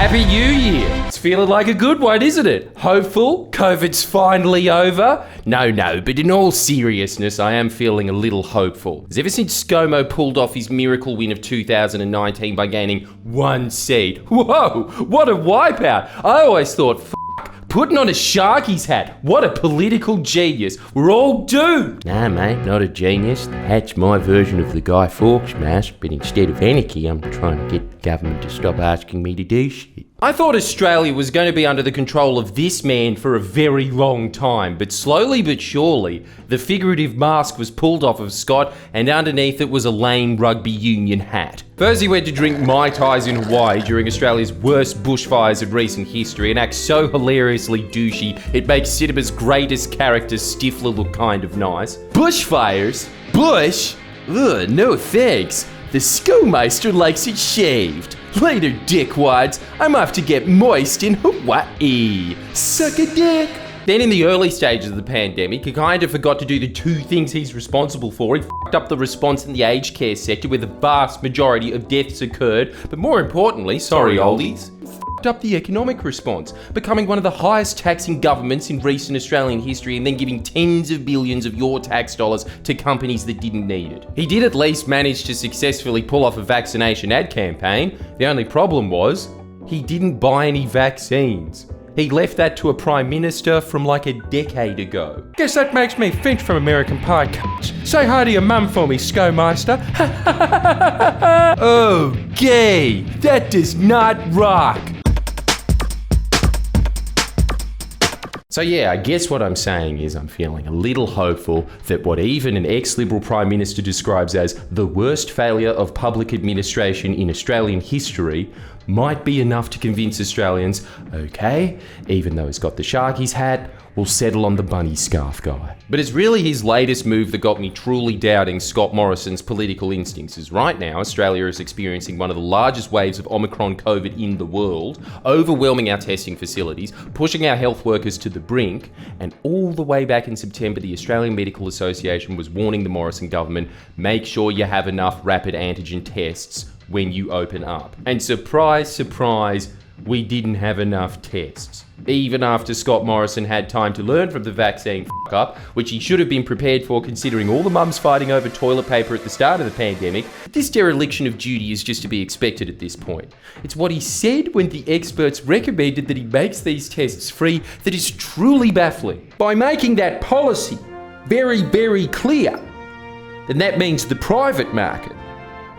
Happy New Year! It's feeling like a good one, isn't it? Hopeful? COVID's finally over? No, but in all seriousness, I am feeling a little hopeful. As ever since ScoMo pulled off his miracle win of 2019 by gaining 1 seat. Whoa, what a wipeout! I always thought, putting on a Sharkies hat. What a political genius. We're all doomed. Nah, mate, not a genius. The hat's my version of the Guy Fawkes mask, but instead of anarchy, I'm trying to get the government to stop asking me to do shit. I thought Australia was going to be under the control of this man for a very long time, but slowly but surely, the figurative mask was pulled off of Scott, and underneath it was a lame rugby union hat. First he went to drink Mai Tais in Hawaii during Australia's worst bushfires in recent history and act so hilariously douchey, it makes cinema's greatest character Stifler look kind of nice. Bushfires? Bush? Ugh, no thanks. The schoolmeister likes it shaved. Later, dickwads. I'm off to get moist in Hawaii. Suck a dick. Then in the early stages of the pandemic, he kind of forgot to do the 2 things he's responsible for. He fucked up the response in the aged care sector where the vast majority of deaths occurred. But more importantly, sorry oldies, fucked up the economic response, becoming one of the highest taxing governments in recent Australian history and then giving tens of billions of your tax dollars to companies that didn't need it. He did at least manage to successfully pull off a vaccination ad campaign. The only problem was, he didn't buy any vaccines. He left that to a Prime Minister from like a decade ago. Guess that makes me Finch from American Pie, c***. Say hi to your mum for me, Scomeister. Oh, gay. That does not rock. So yeah, I guess what I'm saying is I'm feeling a little hopeful that what even an ex-Liberal Prime Minister describes as the worst failure of public administration in Australian history might be enough to convince Australians, okay, even though he's got the Sharkies hat, we'll settle on the bunny scarf guy. But it's really his latest move that got me truly doubting Scott Morrison's political instincts, as right now Australia is experiencing one of the largest waves of Omicron COVID in the world, overwhelming our testing facilities, pushing our health workers to the brink, and all the way back in September the Australian Medical Association was warning the Morrison government, make sure you have enough rapid antigen tests when you open up. And surprise, surprise, we didn't have enough tests. Even after Scott Morrison had time to learn from the vaccine f***up, which he should have been prepared for considering all the mums fighting over toilet paper at the start of the pandemic, this dereliction of duty is just to be expected at this point. It's what he said when the experts recommended that he makes these tests free that is truly baffling. By making that policy very, very clear, then that means the private market,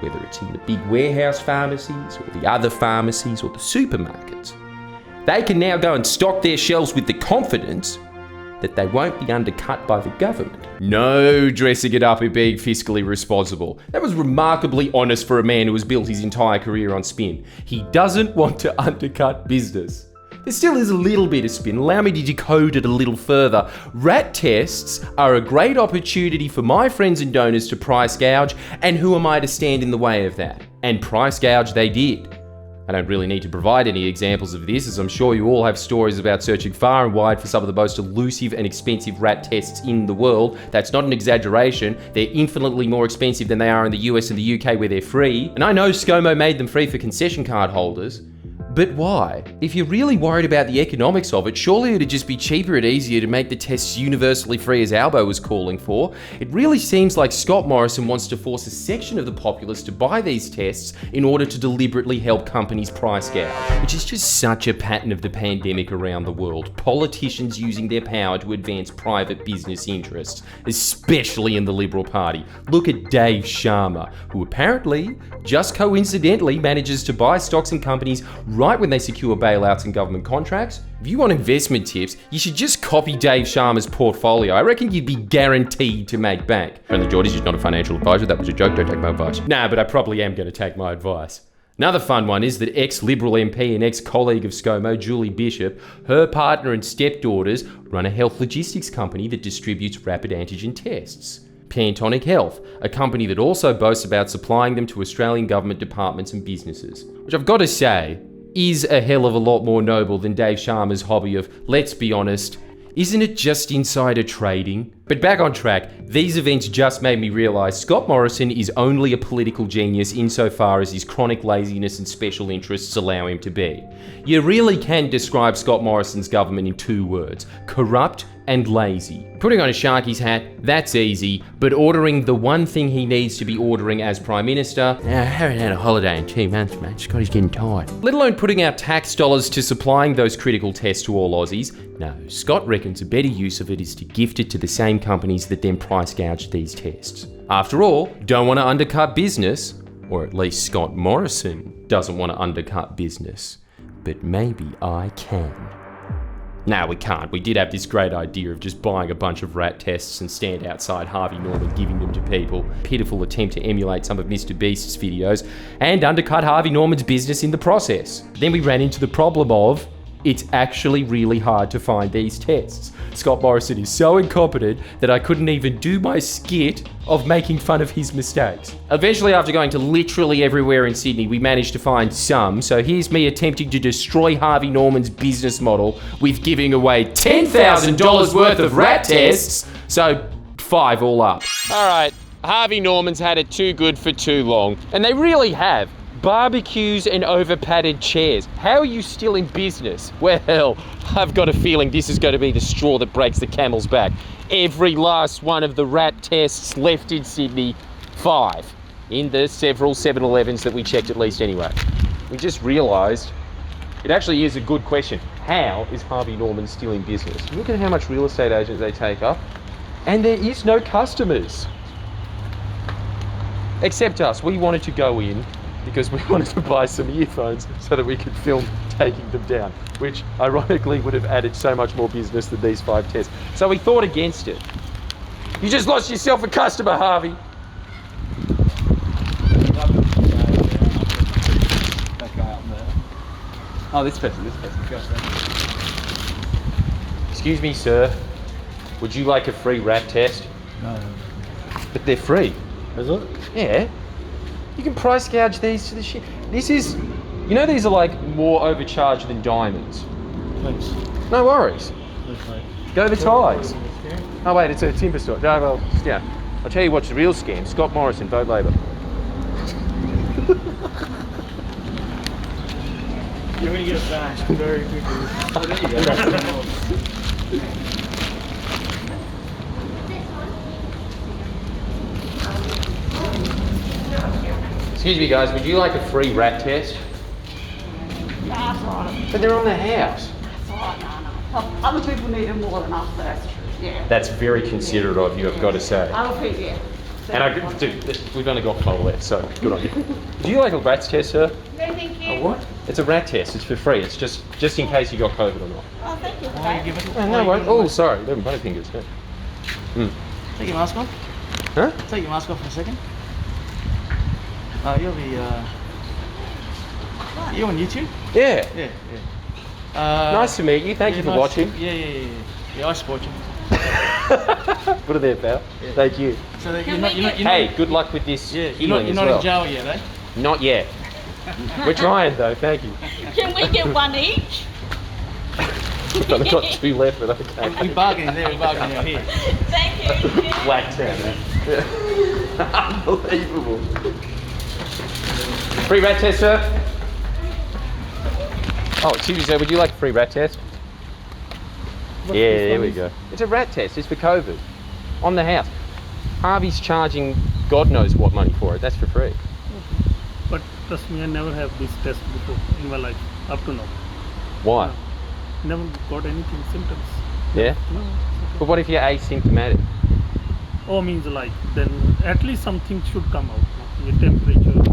whether it's in the big warehouse pharmacies or the other pharmacies or the supermarkets, they can now go and stock their shelves with the confidence that they won't be undercut by the government. No dressing it up and being fiscally responsible. That was remarkably honest for a man who has built his entire career on spin. He doesn't want to undercut business. There still is a little bit of spin. Allow me to decode it a little further. Rat tests are a great opportunity for my friends and donors to price gouge, and who am I to stand in the way of that? And price gouge they did. I don't really need to provide any examples of this, as I'm sure you all have stories about searching far and wide for some of the most elusive and expensive rat tests in the world. That's not an exaggeration. They're infinitely more expensive than they are in the US and the UK where they're free. And I know ScoMo made them free for concession card holders. But why? If you're really worried about the economics of it, surely it'd just be cheaper and easier to make the tests universally free as Albo was calling for. It really seems like Scott Morrison wants to force a section of the populace to buy these tests in order to deliberately help companies price gouge, which is just such a pattern of the pandemic around the world. Politicians using their power to advance private business interests, especially in the Liberal Party. Look at Dave Sharma, who apparently, just coincidentally, manages to buy stocks in companies right when they secure bailouts and government contracts. If you want investment tips, you should just copy Dave Sharma's portfolio. I reckon you'd be guaranteed to make bank. Friendly Geordie's is not a financial advisor. That was a joke. Don't take my advice. Nah, but I probably am going to take my advice. Another fun one is that ex-Liberal MP and ex-colleague of ScoMo, Julie Bishop, her partner and stepdaughters run a health logistics company that distributes rapid antigen tests. Pantonic Health, a company that also boasts about supplying them to Australian government departments and businesses. Which I've got to say, is a hell of a lot more noble than Dave Sharma's hobby of, let's be honest, isn't it just insider trading? But back on track, these events just made me realise Scott Morrison is only a political genius insofar as his chronic laziness and special interests allow him to be. You really can describe Scott Morrison's government in 2 words: corrupt and lazy. Putting on a Sharky's hat, that's easy, but ordering the one thing he needs to be ordering as Prime Minister, I haven't had a holiday in 2 months, mate. Scotty's getting tired. let alone putting our tax dollars to supplying those critical tests to all Aussies, no, Scott reckons a better use of it is to gift it to the same companies that then price gouge these tests. After all, don't want to undercut business, or at least Scott Morrison doesn't want to undercut business. But maybe I can. No, we can't. We did have this great idea of just buying a bunch of rat tests and stand outside Harvey Norman giving them to people. Pitiful attempt to emulate some of Mr. Beast's videos and undercut Harvey Norman's business in the process. Then we ran into the problem of it's actually really hard to find these tests. Scott Morrison is so incompetent that I couldn't even do my skit of making fun of his mistakes. Eventually, after going to literally everywhere in Sydney, we managed to find some, so here's me attempting to destroy Harvey Norman's business model with giving away $10,000 worth of rat tests, so 5 all up. Alright, Harvey Norman's had it too good for too long, and they really have. Barbecues and over-padded chairs. How are you still in business? Well, I've got a feeling this is going to be the straw that breaks the camel's back. Every last one of the rat tests left in Sydney, 5. In the several 7-Elevens that we checked at least anyway. We just realised it actually is a good question. How is Harvey Norman still in business? Look at how much real estate agents they take up. And there is no customers. Except us. We wanted to go in because we wanted to buy some earphones so that we could film taking them down, which ironically would have added so much more business than these 5 tests. So we thought against it. You just lost yourself a customer, Harvey. That guy up there. Oh, this person. Go. Excuse me, sir. Would you like a free rat test? No. But they're free. Is it? Yeah. You can price gouge these to the shit. This is, you know, these are like more overcharged than diamonds. Thanks. No worries. Okay. Go the ties. Oh wait, it's a timber store. No, well, yeah. I'll tell you what's the real scam. Scott Morrison, vote Labor. You're gonna get bashed very quickly. Excuse me guys, would you like a free rat test? That's right. But they're on the house. That's right. No. Other people need it more than us, that's true. Yeah. That's very considerate of you, I've got to say. Other people, yeah. And dude, we've only got 5 left, so good on you. Do you like a rat test, sir? No, thank you. A what? It's a rat test. It's for free. It's just in case you got COVID or not. Oh, thank you for Why are you that. giving? Oh, no, wait. Oh, sorry. Them bunny fingers. Yeah. Take your mask off. Huh? Take your mask off for a second. You'll be. You on YouTube? Yeah. Yeah. Nice to meet you. Thank you for watching. Yeah. I support you. Put it there, pal. Yeah. Thank you. So that Can you're not, we you're not, get- you're not, Hey, good luck with this yeah, healing you're not as well. in jail yet, eh? Not yet. We're trying though. Thank you. Can we get one each? We've only got 2 left, but okay. We bargaining there, we bargaining out here. Thank you. Black town. Unbelievable. Free rat test, sir. Oh, excuse me, sir. Would you like a free rat test? Yeah, there we go. It's a rat test. It's for COVID. On the house. Harvey's charging God knows what money for it. That's for free. But trust me, I never have this test before in my life, up to now. Why? Never got anything symptoms. Yeah? No. But what if you're asymptomatic? Oh, means like, then at least something should come out. Your temperature.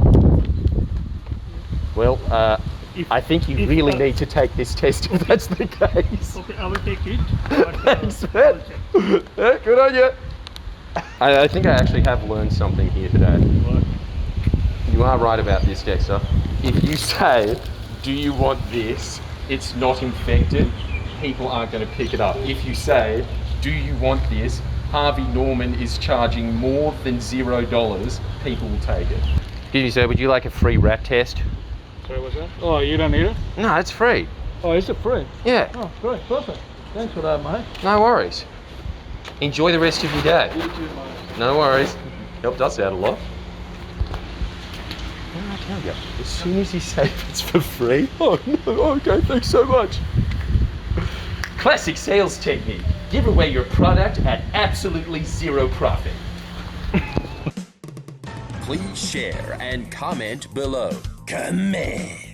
Well, If, I think you if, really need to take this test if that's the case. Okay, I will take it. But, Thanks, I man. will check. Yeah, good on you. I think I actually have learned something here today. What? You are right about this, Dexter. If you say, do you want this? It's not infected. People aren't going to pick it up. If you say, do you want this? Harvey Norman is charging more than $0. People will take it. Excuse me, sir. Would you like a free rat test? Sorry, what's that? Oh, you don't need it? No, it's free. Oh, is it free? Yeah. Oh, great, perfect. Thanks for that, mate. No worries. Enjoy the rest of your day. You too, mate. No worries. Helped us out a lot. Where did I tell you? As soon as you say it's for free. Oh no, okay, thanks so much. Classic sales technique. Give away your product at absolutely zero profit. Please share and comment below. Comment.